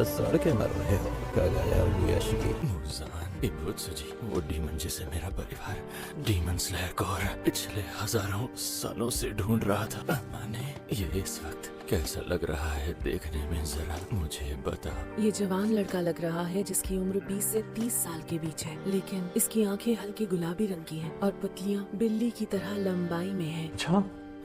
पर सड़ के मर रहे हो कगाया वुयाशिकी। मुजान इबुत्सुजी, वो डीमन जिसे मेरा परिवार डीमन स्लेयर कोर पिछले हजारों सालों से ढूंढ रहा था। माने ये इस वक्त कैसा लग रहा है देखने में, जरा मुझे बताओ। ये जवान लड़का लग रहा है जिसकी उम्र 20 से 30 साल के बीच है, लेकिन इसकी आंखें हल्की गुलाबी रंग की हैं और पतलियां बिल्ली की तरह लंबाई में हैं।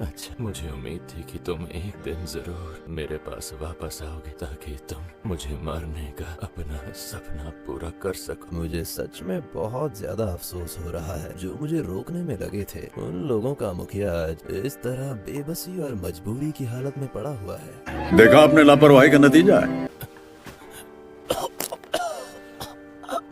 अच्छा, मुझे उम्मीद थी कि तुम एक दिन जरूर मेरे पास वापस आओगे ताकि तुम मुझे मारने का अपना सपना पूरा कर सको। मुझे सच में बहुत ज्यादा अफसोस हो रहा है जो मुझे रोकने में लगे थे। उन लोगों का मुखिया आज इस तरह बेबसी और मजबूरी की हालत में पड़ा हुआ है। देखा आपने लापरवाही का नतीजा है।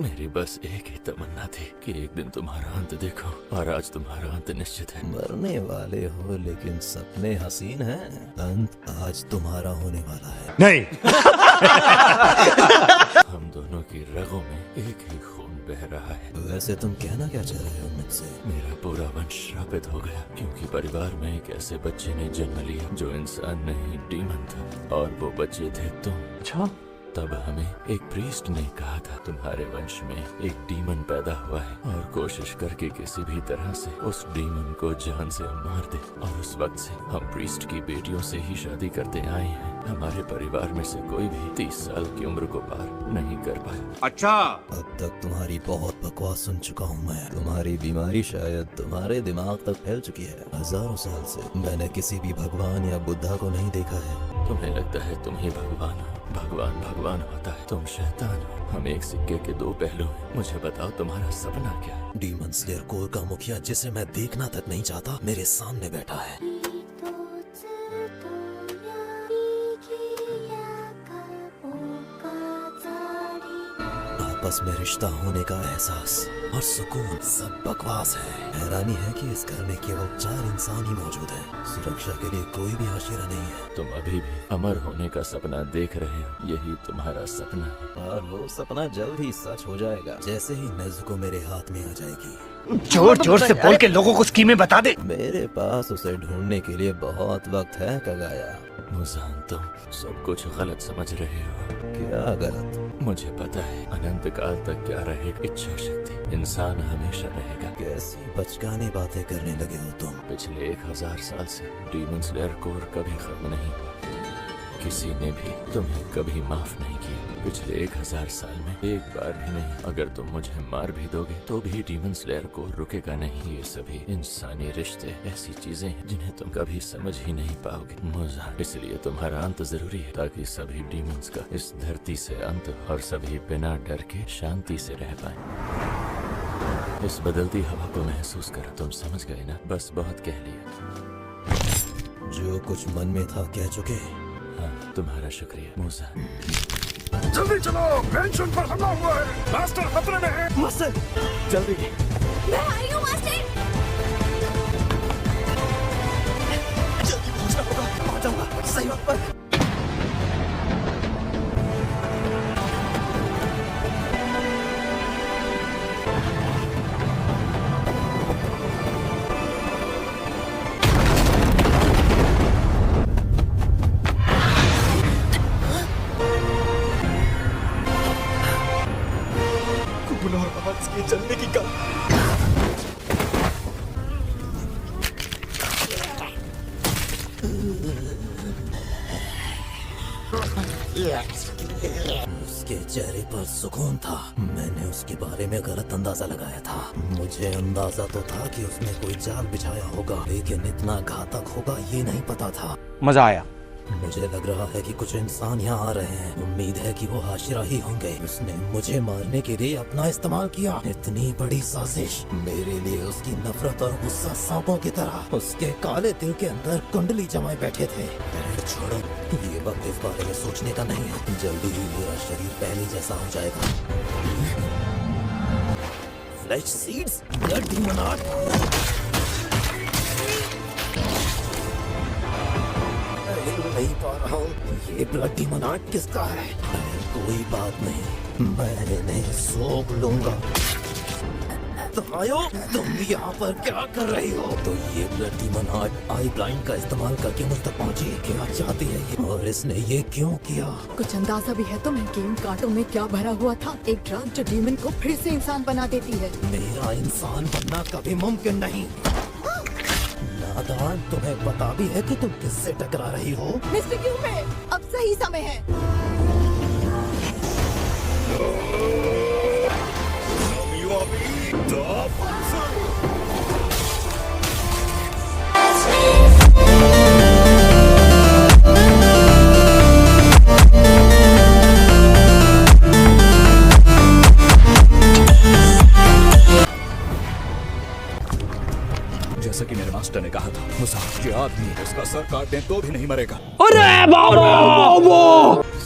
मेरी बस एक ही तमन्ना थी कि एक दिन तुम्हारा अंत देखो, और आज तुम्हारा अंत निश्चित है। मरने वाले हो लेकिन सपने हसीन हैं। अंत आज तुम्हारा होने वाला है। नहीं। हम दोनों की रगों में एक ही खून बह रहा है। वैसे तुम कहना क्या चाह रहे हो मुझसे? मेरा पूरा वंश श्रापित हो गया क्योंकि परिवार में एक ऐसे बच्चे ने जन्म लिया जो इंसान नहीं डीमन था, और वो बच्चे थे तुम। अच्छा, तब हमें एक प्रीस्ट ने कहा था तुम्हारे वंश में एक डीमन पैदा हुआ है, और कोशिश करके किसी भी तरह से उस डीमन को जान से मार दे। और उस वक्त से हम प्रीस्ट की बेटियों से ही शादी करते आए हैं। हमारे परिवार में से कोई भी 30 साल की उम्र को पार नहीं कर पाया। अच्छा, अब तक तुम्हारी बहुत बकवास सुन चुका हूँ मैं। तुम्हारी बीमारी शायद तुम्हारे दिमाग तक फैल चुकी है। हजारों साल से मैंने किसी भी भगवान या बुद्धा को नहीं देखा है। तुम्हें लगता है तुम ही भगवान हो। भगवान भगवान होता है, तुम शैतान हो। हम एक सिक्के के दो पहलू हैं। मुझे बताओ तुम्हारा सपना क्या है? डीमन स्लेयर कोर का मुखिया जिसे मैं देखना तक नहीं चाहता मेरे सामने बैठा है। आपस में रिश्ता होने का एहसास और सुकून सब बकवास है। हैरानी है कि इस घर में केवल 4 इंसान ही मौजूद हैं। सुरक्षा के लिए कोई भी हाशिरा नहीं है। तुम अभी भी अमर होने का सपना देख रहे हो। यही तुम्हारा सपना है, और वो सपना जल्द ही सच हो जाएगा जैसे ही नेज़ुको मेरे हाथ में आ जाएगी। जोर जोर से बोल के लोगों को स्कीमें बता दे। मेरे पास उसे ढूंढने के लिए बहुत वक्त है कगाया। मुजान तुम सब कुछ गलत समझ रहे हो। क्या गलत? मुझे पता है अनंत काल तक क्या रहेगा इच्छा शक्ति। इंसान हमेशा रहेगा। कैसी बचकानी बातें करने लगे हो तुम? पिछले 1000 साल से डीमन स्लेयर कोर कभी खत्म नहीं हुआ। किसी ने भी तुम्हें कभी माफ नहीं किया। पिछले 1000 साल में एक बार भी नहीं। अगर तुम मुझे मार भी दोगे तो भी डीमन स्लेयर को रुकेगा नहीं। ये सभी इंसानी रिश्ते ऐसी चीजें हैं जिन्हें तुम कभी समझ ही नहीं पाओगे मुजान। इसलिए तुम्हारा अंत जरूरी है ताकि सभी डीमंस का इस धरती से अंत हो और सभी बिना डर के शांति से रह पाए। इस बदलती हवा को महसूस करो। तुम समझ गए ना? बस बहुत कह लिया। जो कुछ मन में था कह चुके। हाँ, तुम्हारा शुक्रिया मुजान। जल्दी चलो, पेंशन पर हमला हुआ है। मास्टर खतरे में है। मास्टर, जल्दी। मैं आ रही हूँ मास्टर। जल्दी पहुंचना होगा। पहुंच जाऊंगा सही वक्त पर। और आवाज की चलने की कल। उसके चेहरे पर सुकून था। मैंने उसके बारे में गलत अंदाजा लगाया था। मुझे अंदाजा तो था कि उसने कोई जाल बिछाया होगा, लेकिन इतना घातक होगा ये नहीं पता था। मजा आया। मुझे लग रहा है कि कुछ इंसान यहाँ आ रहे हैं। उम्मीद है कि वो हाशिरा ही होंगे। उसने मुझे मारने के लिए अपना इस्तेमाल किया। इतनी बड़ी साजिश। मेरे लिए उसकी नफरत और गुस्सा सांपों की तरह उसके काले दिल के अंदर कुंडली जमाए बैठे थे। छोड़ो, ये वक्त इस बारे में सोचने का नहीं है। जल्दी ही मेरा शरीर पहले जैसा हो जाएगा। फ्लैश सीड्स, ब्लड डीमन नहीं पा रहा हूँ। ये ब्लड डीमन आर्ट किसका है? कोई बात नहीं, मैं इन्हें सौंप लूंगा। आयो, तुम यहाँ पर क्या कर रही हो? तो ये blood demon art I blind का इस्तेमाल करके मुझ तक पहुँची। क्या चाहती है ये, और इसने ये क्यों किया? कुछ अंदाजा भी है तुम्हें कि इन कांटों में क्या भरा हुआ था? एक ड्रग जो डीमन को फिर से इंसान बना देती है। मेरा इंसान बनना कभी मुमकिन नहीं। नादान, तुम्हें पता भी है कि तुम किससे टकरा रही हो? मिस्टर क्यों है? अब सही समय है। जैसा कि मेरे मास्टर ने कहा था, मुसाफ, ये आदमी उसका सर काट दें तो भी नहीं मरेगा।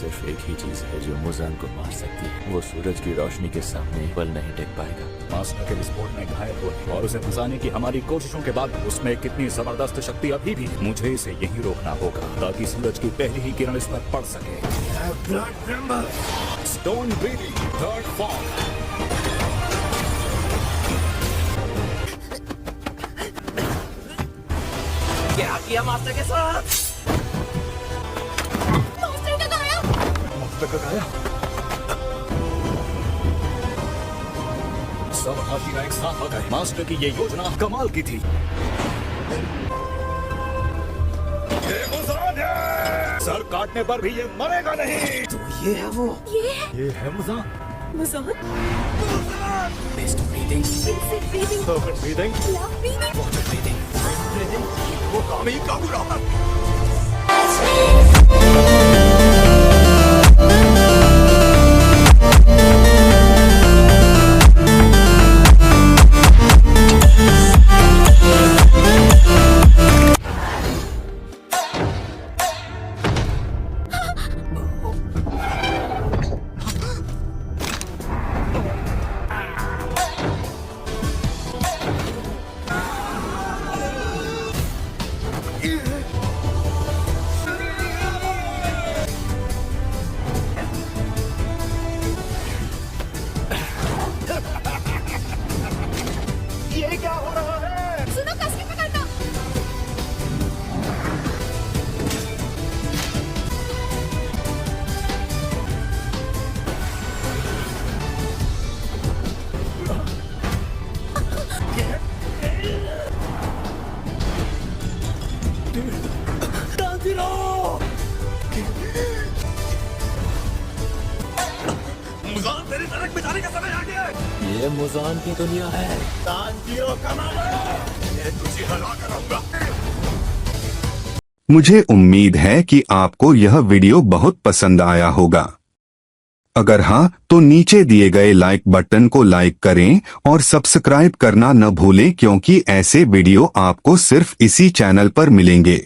सिर्फ एक ही चीज है जो मुजान को मार सकती है, वो सूरज की रोशनी के सामने पल नहीं टिक पाएगा। मास्टर के विस्फोट में घायल हुए और उसे फंसाने की हमारी कोशिशों के बाद उसमें कितनी जबरदस्त शक्ति अभी भी है। मुझे इसे यहीं रोकना होगा ताकि सूरज की पहली ही किरण इस पर पड़ सके। Stone breathing third form. क्या किया मास्टर के साथ? मास्टर का गाया। मास्टर का गाया। सब हाथी एक साथ आ गए। मास्टर की ये योजना कमाल की थी। ये मुजान है। सर काटने पर भी ये मरेगा नहीं। तो ये है वो। ये है Muzan. Muzan, best breathing, Basic breathing. Perfect breathing, Love breathing. Water breathing. वो काम ही काबू रहा। सुनो, कस के पकड़ना। मुजान, तेरी नरक में जाने का समय आ गया है। ये मुजान की दुनिया है। तुझे हरा कर रहूंगा। मुझे उम्मीद है कि आपको यह वीडियो बहुत पसंद आया होगा। अगर हाँ तो नीचे दिए गए लाइक बटन को लाइक करें और सब्सक्राइब करना न भूलें क्योंकि ऐसे वीडियो आपको सिर्फ इसी चैनल पर मिलेंगे।